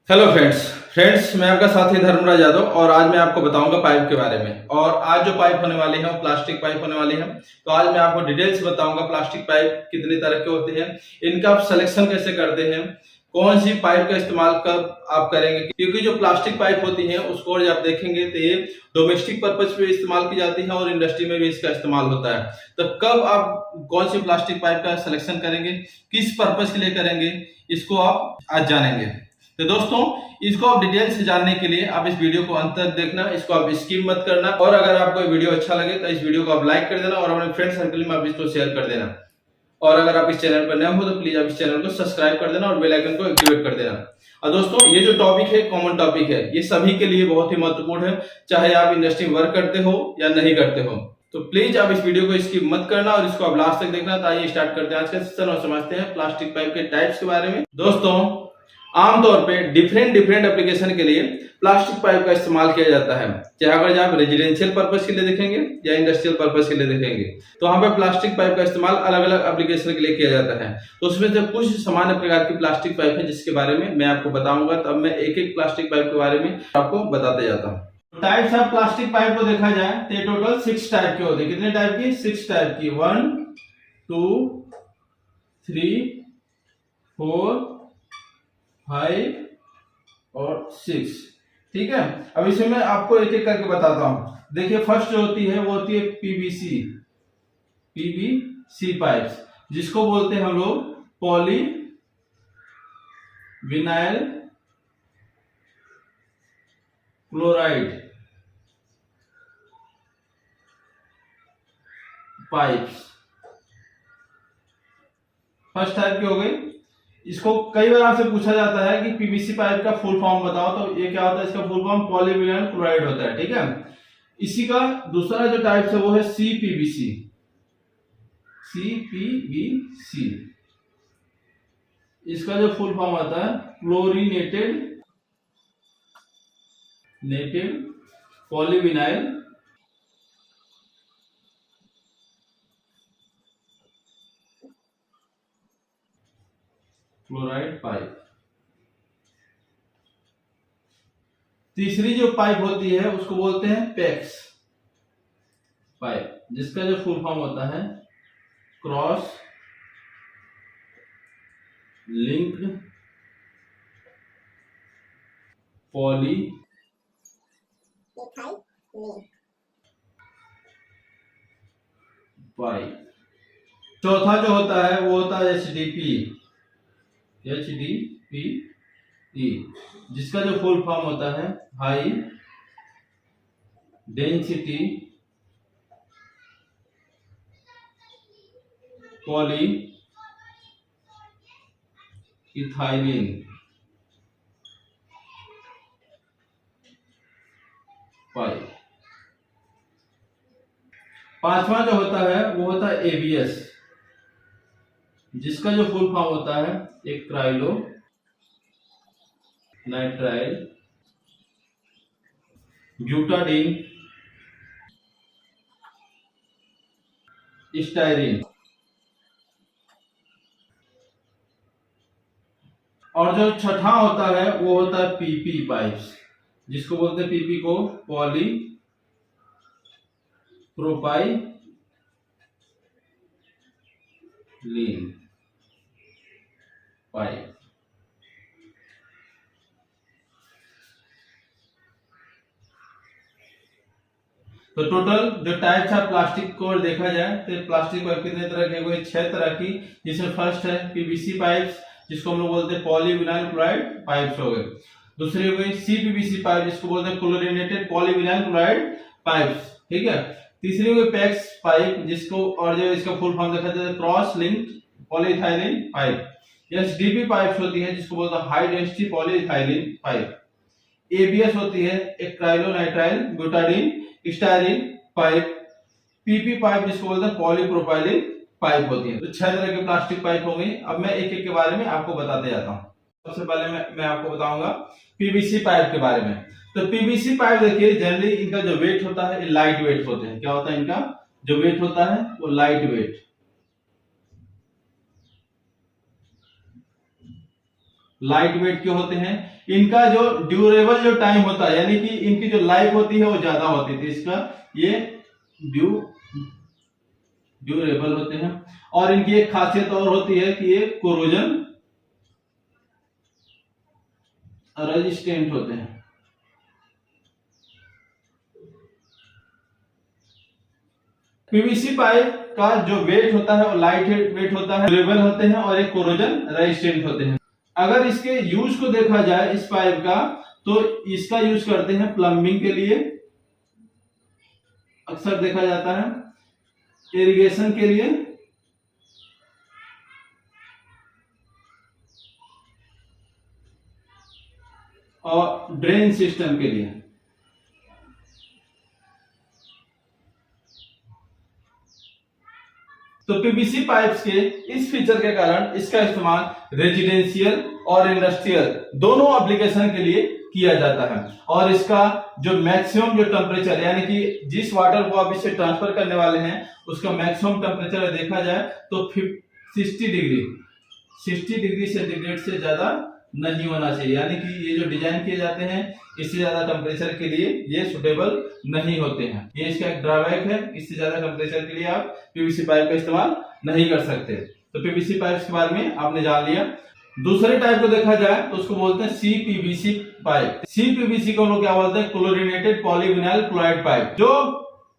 Hello friends मैं आपका साथी धर्मराज यादव और आज मैं आपको बताऊंगा पाइप के बारे में। और आज जो पाइप होने वाली है वो प्लास्टिक पाइप होने वाली है। तो आज मैं आपको डिटेल से बताऊंगा प्लास्टिक पाइप कितने तरह के होते हैं, इनका आप सिलेक्शन कैसे करते हैं, कौन सी पाइप का इस्तेमाल कब आप करेंगे। क्योंकि जो प्लास्टिक पाइप होती है उसको और आप देखेंगे तो ये डोमेस्टिक पर्पज पे इस्तेमाल की जाती है और इंडस्ट्री में भी इसका इस्तेमाल होता है। तो कब आप कौन सी प्लास्टिक पाइप का सिलेक्शन करेंगे, किस पर्पज के लिए करेंगे, इसको आप आज जानेंगे। तो दोस्तों, इसको आप डिटेल से जानने के लिए आप इस वीडियो को अंत तक देखना, इसको आप स्किप मत करना। और अगर आपको ये वीडियो अच्छा लगे तो इस वीडियो को आप लाइक कर देना और अपने फ्रेंड सर्कल में आप इसको शेयर कर देना। और अगर आप इस चैनल पर नए हो तो प्लीज आप इस चैनल को सब्सक्राइब कर देना और बेल आइकन को एक्टिवेट कर देना। और दोस्तों, ये जो टॉपिक है कॉमन टॉपिक है, ये सभी के लिए बहुत ही महत्वपूर्ण है, चाहे आप इंडस्ट्री में वर्क करते हो या नहीं करते हो। तो प्लीज आप इस वीडियो को स्किप मत करना और इसको आप लास्ट तक देखना। तो आइए स्टार्ट करते हैं आज का सेशन और समझते हैं प्लास्टिक पाइप के टाइप्स के बारे में। दोस्तों, आमतौर पे डिफरेंट एप्लीकेशन के लिए प्लास्टिक पाइप का इस्तेमाल किया जाता है। चाहे अगर आप रेजिडेंशियल पर्पस के लिए देखेंगे या इंडस्ट्रियल पर्पस के लिए देखेंगे तो वहां पे प्लास्टिक पाइप का इस्तेमाल अलग अलग एप्लीकेशन के लिए किया जाता है। तो उसमें से कुछ सामान्य प्रकार की प्लास्टिक पाइप है जिसके बारे में मैं आपको बताऊंगा। तब मैं एक एक प्लास्टिक पाइप के बारे में आपको बताते जाता हूँ। टाइप्स ऑफ प्लास्टिक पाइप को देखा जाए तो टोटल 6 टाइप के होते हैं। कितने टाइप की? 6 टाइप की। 1 2 3 4 5 और 6। ठीक है, अब इसे मैं आपको एक एक करके बताता हूं। देखिए, फर्स्ट जो होती है वो होती है पीवीसी पाइप्स, जिसको बोलते हैं हम लोग poly vinyl chloride pipes. First type की हो गई। इसको कई बार आपसे पूछा जाता है कि पीवीसी पाइप का फुल फॉर्म बताओ, तो ये क्या होता है? इसका फुल फॉर्म पॉलीविनाइल क्लोराइड होता है। ठीक है, इसी का दूसरा जो टाइप है वो है सीपीवीसी। इसका जो फुल फॉर्म आता है क्लोरीनेटेड पॉलीविनाइल क्लोराइड पाइप। तीसरी जो पाइप होती है उसको बोलते हैं पैक्स पाइप, जिसका जो फुल फॉर्म होता है क्रॉस लिंक्ड पॉली पाइप। चौथा जो होता है वो होता है एचडीपी, जिसका जो फुल फॉर्म होता है high density poly ethylene pipe. पांचवा जो होता है वो होता है एबीएस, जिसका जो फुल फॉर्म होता है एक क्राइलो नाइट्राइल ब्यूटाडीन स्टाइरिन। और जो छठा होता है वो होता है पीपी पाइप्स, जिसको बोलते हैं पीपी को पॉली प्रोपाइलीन पाइप। तो टोटल जो टाइप्स ऑफ प्लास्टिक को देखा जाए तो प्लास्टिक पाइप कितने तरह के हुए? 6 तरह की, जिसमें फर्स्ट है पीवीसी पाइप्स, जिसको हम लोग बोलते हैं पॉलीविनाइल क्लोराइड पाइप्स हो गए। दूसरी हो गई सीपीवीसी पाइप, जिसको बोलते हैं क्लोरीनेटेड पॉलीविनाइल क्लोराइड पाइप्स। ठीक है, तीसरी हो गई पैक्स पाइप, जिसको और जो इसका फुल फॉर्म देखा जाए cross linked polyethylene pipe. HDP pipes होती है जिसको बोलते हैं high density polyethylene pipe. ABS होती है एक acrylonitrile butadiene styrene pipe. PP pipe जिसको बोलते हैं पॉलीप्रोपाइलिन पाइप होती है। तो 6 तरह के प्लास्टिक पाइप हो गई। अब मैं एक एक के बारे में आपको बताते जाता हूँ। सबसे पहले मैं आपको बताऊंगा पीवीसी पाइप के बारे में। तो पीवीसी पाइप देखिए, जनरली इनका जो वेट होता है लाइट वेट होते हैं। क्या होता है इनका जो वेट होता है? वो लाइट वेट लाइट वेट के होते हैं। इनका जो ड्यूरेबल जो टाइम होता है, यानी कि इनकी जो लाइफ होती है वो ज्यादा होती थी। इसका ये ड्यूरेबल होते हैं। और इनकी एक खासियत और होती है कि ये कोरोजन रेजिस्टेंट होते हैं। पीवीसी पाइप का जो वेट होता है वो लाइट वेट होता है, ड्यूरेबल होते हैं और एक कोरोजन रेजिस्टेंट होते हैं। अगर इसके यूज को देखा जाए इस पाइप का, तो इसका यूज करते हैं प्लम्बिंग के लिए, अक्सर देखा जाता है, इरिगेशन के लिए, और ड्रेन सिस्टम के लिए। तो पीवीसी पाइप्स के इस फीचर के कारण इसका इस्तेमाल रेजिडेंशियल और इंडस्ट्रियल दोनों एप्लीकेशन के लिए किया जाता है। और इसका जो मैक्सिमम जो टेम्परेचर, यानी कि जिस वाटर को आप इससे ट्रांसफर करने वाले हैं उसका मैक्सिमम टेम्परेचर देखा जाए तो 60 डिग्री सेंटीग्रेड से ज्यादा नहीं होना चाहिए। यानी कि ये जो डिजाइन किए जाते हैं इससे ज्यादा टेम्परेचर के लिए ये सुटेबल नहीं होते हैं। ये इसका एक ड्रॉबैक है, इससे ज्यादा टेम्परेचर के लिए आप पीवीसी पाइप का इस्तेमाल नहीं कर सकते। तो पीवीसी पाइप के बारे में आपने जान लिया। दूसरे टाइप को देखा जाए तो उसको बोलते हैं सीपीवीसी पाइप। सीपीवीसी को लोग क्या बोलते हैं? Chlorinated polyvinyl chloride pipe. जो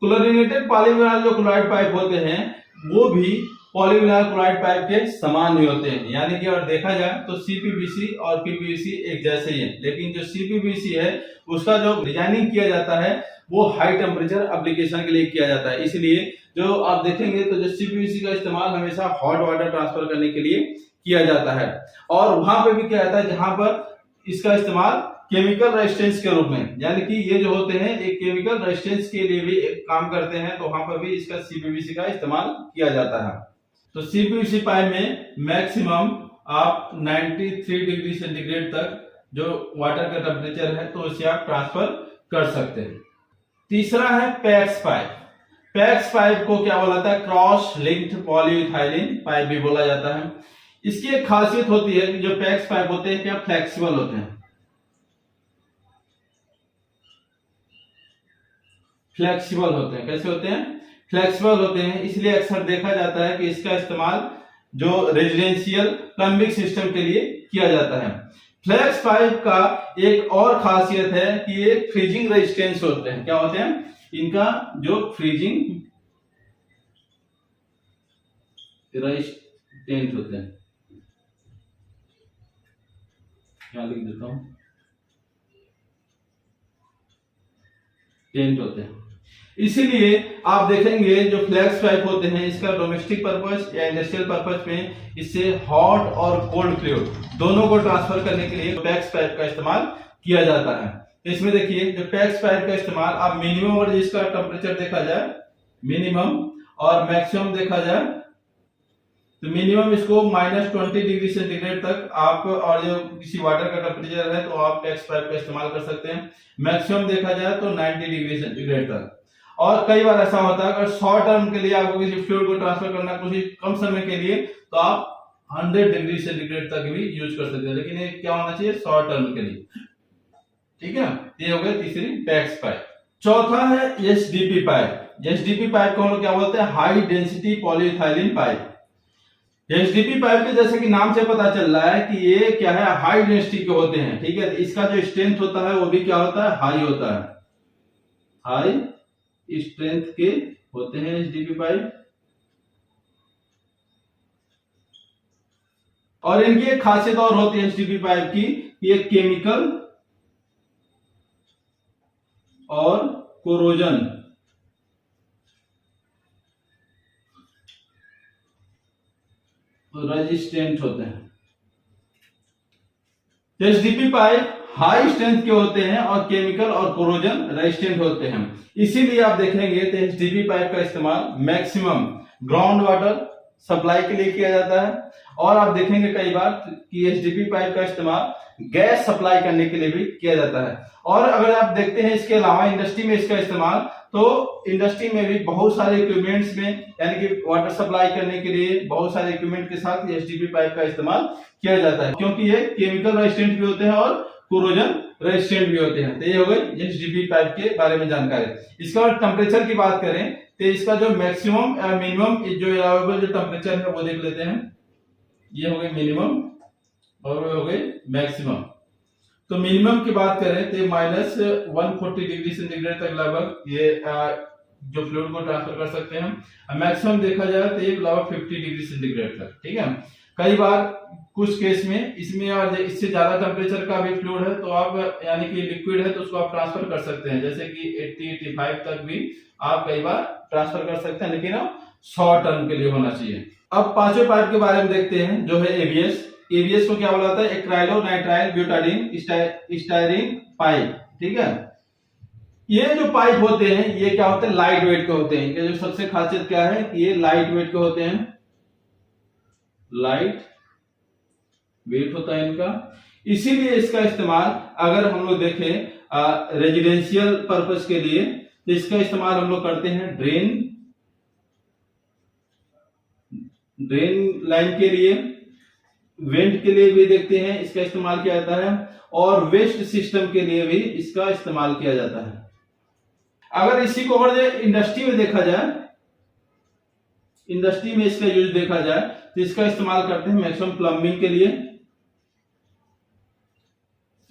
क्लोरीनेटेड पॉलीविनाइल जो क्लोराइड पाइप होते हैं वो भी पॉलीविनाइल क्लोराइड पाइप के समान ही होते हैं। यानी कि अगर देखा जाए तो सीपीवीसी और पीवीसी एक जैसे ही है, लेकिन जो सीपीवीसी है उसका जो डिजाइनिंग किया जाता है वो हाई टेम्परेचर एप्लीकेशन के लिए किया जाता है। इसलिए जो आप देखेंगे तो जो सीपीवीसी का इस्तेमाल हमेशा हॉट वाटर ट्रांसफर करने के लिए किया जाता है। और वहां पे भी क्या जाता है जहां पर इसका इस्तेमाल केमिकल रेजिस्टेंस के रूप में, यानी कि ये जो होते हैं एक केमिकल रेजिस्टेंस के लिए भी एक काम करते हैं, तो वहां पर भी इसका सीपीवीसी का इस्तेमाल किया जाता है। तो सीपीवीसी पाइप में मैक्सिमम आप 93 डिग्री सेंटीग्रेड तक जो वाटर का टेम्परेचर है तो उसे आप ट्रांसफर कर सकते हैं। तीसरा है पैक्स पाइप। पैक्स पाइप को क्या बोला जाता है? क्रॉस लिंक्ड पॉलीइथाइलिन पाइप भी बोला जाता है। इसकी एक खासियत होती है कि जो पैक्स पाइप होते हैं क्या फ्लेक्सिबल होते हैं। फ्लेक्सिबल होते हैं। कैसे होते हैं? फ्लेक्सिबल होते हैं। इसलिए अक्सर देखा जाता है कि इसका इस्तेमाल जो रेजिडेंशियल प्लम्बिंग सिस्टम के लिए किया जाता है। फ्लेक्स पाइप का एक और खासियत है कि ये फ्रीजिंग रेजिस्टेंस होते हैं। क्या होते हैं? इनका जो फ्रीजिंग रेजिस्टेंट होते हैं, क्या लिख देता हूं, टेंट होते हैं। इसीलिए आप देखेंगे जो फ्लेक्स पाइप होते हैं इसका डोमेस्टिक पर्पस या इंडस्ट्रियल पर्पस में इससे हॉट और कोल्ड फ्लूइड दोनों को ट्रांसफर करने के लिए पैक्स पाइप का इस्तेमाल किया जाता है। इसमें देखिए जो पैक्स पाइप का इस्तेमाल आप मिनिमम और जिसका टेम्परेचर देखा जाए मिनिमम और मैक्सिमम देखा जाए तो मिनिमम इसको -20 डिग्री सेंटीग्रेड तक आप, और जो किसी वाटर का टेम्परेचर है तो आप पैक्स पाइप का इस्तेमाल कर सकते हैं। मैक्सिमम देखा जाए तो 90 डिग्री सेंटीग्रेड तक। और कई बार ऐसा होता है अगर शॉर्ट टर्म के लिए आपको किसी फ्लूइड को ट्रांसफर करना कुछ कम समय के लिए तो आप 100 डिग्री सेंटीग्रेड तक भी यूज कर सकते हैं, लेकिन ये क्या होना चाहिए? शॉर्ट टर्म के लिए। ठीक है, ये हो गया तीसरी पैक्स पाइप। चौथा है एचडीपी पाइप। एचडीपी पाइप को हम लोग क्या बोलते हैं? High density polyethylene pipe. HDP pipe के जैसे कि नाम से पता चल रहा है कि ये क्या है? हाई डेंसिटी के होते हैं। ठीक है, इसका जो स्ट्रेंथ होता है वो भी क्या होता है? हाई होता है, हाई स्ट्रेंथ के होते हैं एचडीपी पाइप। और इनकी एक खासियत और होती है एचडीपी पाइप की, ये केमिकल और कोरोजन रेजिस्टेंट होते हैं। एचडीपी पाइप हाई स्ट्रेंथ के होते हैं और केमिकल और कोरोजन रेजिस्टेंट होते हैं। इसीलिए आप देखेंगे तो एचडीपी पाइप का इस्तेमाल मैक्सिमम ग्राउंड वाटर सप्लाई के लिए किया जाता है। और आप देखेंगे कई बार कि एचडीपी पाइप का इस्तेमाल गैस सप्लाई करने के लिए भी किया जाता है। और अगर आप देखते हैं इसके अलावा इंडस्ट्री में इसका इस्तेमाल, तो इंडस्ट्री में भी बहुत सारे इक्विपमेंट्स में, यानी कि वाटर सप्लाई करने के लिए बहुत सारे इक्विपमेंट के साथ एचडीपी पाइप का इस्तेमाल किया जाता है, क्योंकि ये केमिकल रेजिस्टेंट भी होते हैं और कोरोजन रेजिस्टेंट भी होते हैं। तो ये हो गई एचडीपी पाइप के बारे में जानकारी। इसका टेम्परेचर की बात करें तो इसका जो मैक्सिमम मिनिमम जो अलाउेबल जो टेम्परेचर है वो देख लेते हैं। ये हो गए मिनिमम और वो हो गए मैक्सिमम। तो मिनिमम की बात करें तो -140 डिग्री सेंटीग्रेड तक लगभग ये जो फ्लूइड को ट्रांसफर कर सकते हैं। मैक्सिमम देखा जाए तो ये लगभग 50 डिग्री सेंटीग्रेड तक, ठीक है। कई बार कुछ केस में इसमें और इससे ज्यादा टेम्परेचर का भी फ्लूइड है तो आप, यानी कि लिक्विड है, तो उसको आप ट्रांसफर कर सकते हैं, जैसे कि 80-85 तक भी आप कई बार ट्रांसफर कर सकते हैं, लेकिन शॉर्ट टर्म के लिए होना चाहिए। अब पांचवें पाइप के बारे में देखते हैं, जो है एबीएस। एबीएस को क्या बोला जाता है? एक्राइलोनाइट्राइल ब्यूटाडीन स्टायरीन पाइप, ठीक है। ये जो पाइप होते हैं ये क्या होते हैं? लाइट वेट के होते हैं। इनके जो सबसे खासियत क्या है कि ये लाइट वेट के होते हैं, लाइट वेट होता है इनका। इसीलिए इसका इस्तेमाल अगर हम लोग देखें रेजिडेंशियल पर्पस के लिए, तो इसका इस्तेमाल हम लोग करते हैं ड्रेन लाइन के लिए, वेंट के लिए भी देखते हैं इसका इस्तेमाल किया जाता है, और वेस्ट सिस्टम के लिए भी इसका इस्तेमाल किया जाता है। अगर इसी को अगर इंडस्ट्री में देखा जाए, इंडस्ट्री में इसका यूज देखा जाए तो इसका इस्तेमाल करते हैं मैक्सिमम प्लम्बिंग के लिए,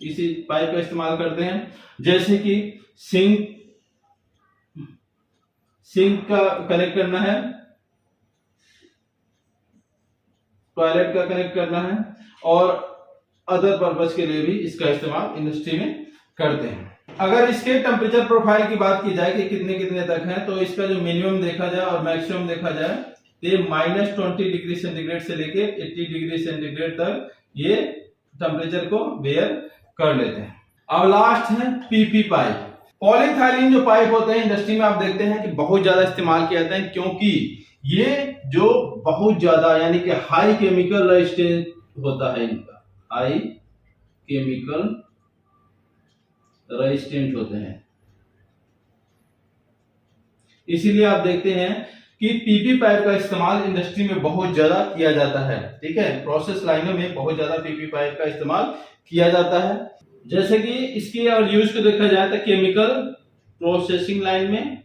इसी पाइप का इस्तेमाल करते हैं। जैसे कि सिंक का कनेक्ट करना है, टॉयलेट का कनेक्ट करना है, और अदर पर्पस के लिए भी इसका इस्तेमाल इंडस्ट्री में करते हैं। अगर इसके टेम्परेचर प्रोफाइल की बात की जाए कि कितने कितने तक है, तो इसका जो मिनिमम देखा जाए और मैक्सिमम देखा जाए तो ये -20 डिग्री सेंटीग्रेड से लेके 80 डिग्री सेंटीग्रेड तक ये टेम्परेचर को बेयर कर लेते हैं। अब लास्ट है पीपी पाइप। पॉलीथाइलिन जो पाइप होते हैं इंडस्ट्री में आप देखते हैं कि बहुत ज्यादा इस्तेमाल किया जाता है, क्योंकि ये जो बहुत ज्यादा, यानी कि हाई केमिकल रेजिस्टेंस होता है, इनका हाई केमिकल रेजिस्टेंट होते हैं। इसीलिए आप देखते हैं कि पीपी पाइप का इस्तेमाल इंडस्ट्री में बहुत ज्यादा किया जाता है, ठीक है। प्रोसेस लाइनों में बहुत ज्यादा पीपी पाइप का इस्तेमाल किया जाता है। जैसे कि इसकी और यूज को देखा जाए तो केमिकल प्रोसेसिंग लाइन में,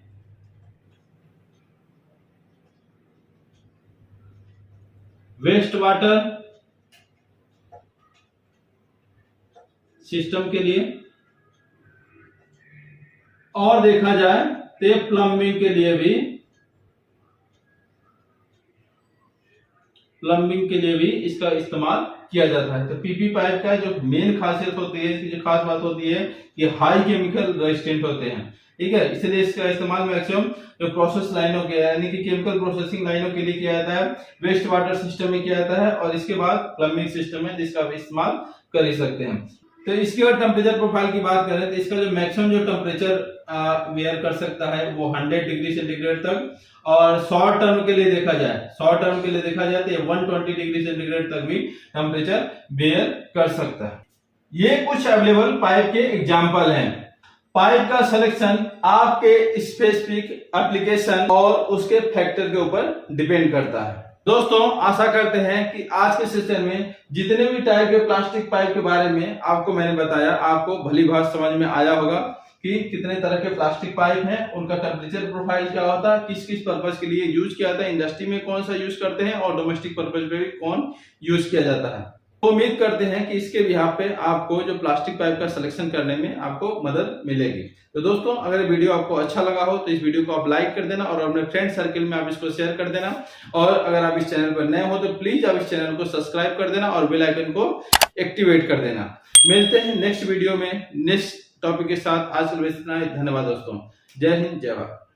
वेस्ट वाटर सिस्टम के लिए, और देखा जाए तो प्लम्बिंग के लिए भी इसका इस्तेमाल किया जाता है। तो पीपी पाइप का जो मेन खासियत होती है, इसकी जो खास बात होती है कि हाई केमिकल रेजिस्टेंट होते हैं, ठीक है। इसलिए इसका इस्तेमाल मैक्सिमम जो प्रोसेस लाइनों के, यानी कि केमिकल प्रोसेसिंग लाइनों के लिए किया जाता है, वेस्ट वाटर सिस्टम में किया जाता है, और इसके बाद प्लम्बिंग सिस्टम में जिसका आप इस्तेमाल कर ही सकते हैं। तो इसके बाद टेम्परेचर प्रोफाइल की बात करें तो इसका जो मैक्सिमम जो टेम्परेचर वेयर कर सकता है वो 100 डिग्री सेंटीग्रेड तक, और शॉर्ट टर्म के लिए देखा जाए तो ये 120 डिग्री सेंटीग्रेड तक भी टेम्परेचर वेयर कर सकता है। ये कुछ अवेलेबल पाइप के एग्जाम्पल हैं। पाइप का सिलेक्शन आपके स्पेसिफिक एप्लीकेशन और उसके फैक्टर के ऊपर डिपेंड करता है। दोस्तों, आशा करते हैं कि आज के सेशन में जितने भी टाइप के प्लास्टिक पाइप के बारे में आपको मैंने बताया, आपको भली भांति समझ में आया होगा कि कितने तरह के प्लास्टिक पाइप हैं, उनका टेम्परेचर प्रोफाइल क्या होता है, किस किस पर्पस के लिए यूज किया जाता है, इंडस्ट्री में कौन सा यूज करते हैं, और डोमेस्टिक पर्पस पे भी कौन यूज किया जाता है। तो उम्मीद करते हैं कि इसके बिहाफ पे आपको जो प्लास्टिक पाइप का सिलेक्शन करने में आपको मदद मिलेगी। तो दोस्तों, अगर वीडियो आपको अच्छा लगा हो तो इस वीडियो को आप लाइक कर देना, और अपने फ्रेंड सर्किल में आप इसको शेयर कर देना, और अगर आप इस चैनल पर नए हो तो प्लीज आप इस चैनल को सब्सक्राइब कर देना और बेल आइकन को एक्टिवेट कर देना। मिलते हैं नेक्स्ट वीडियो में नेक्स्ट टॉपिक के साथ। आज के लिए इतना ही। धन्यवाद दोस्तों। जय हिंद, जय भारत।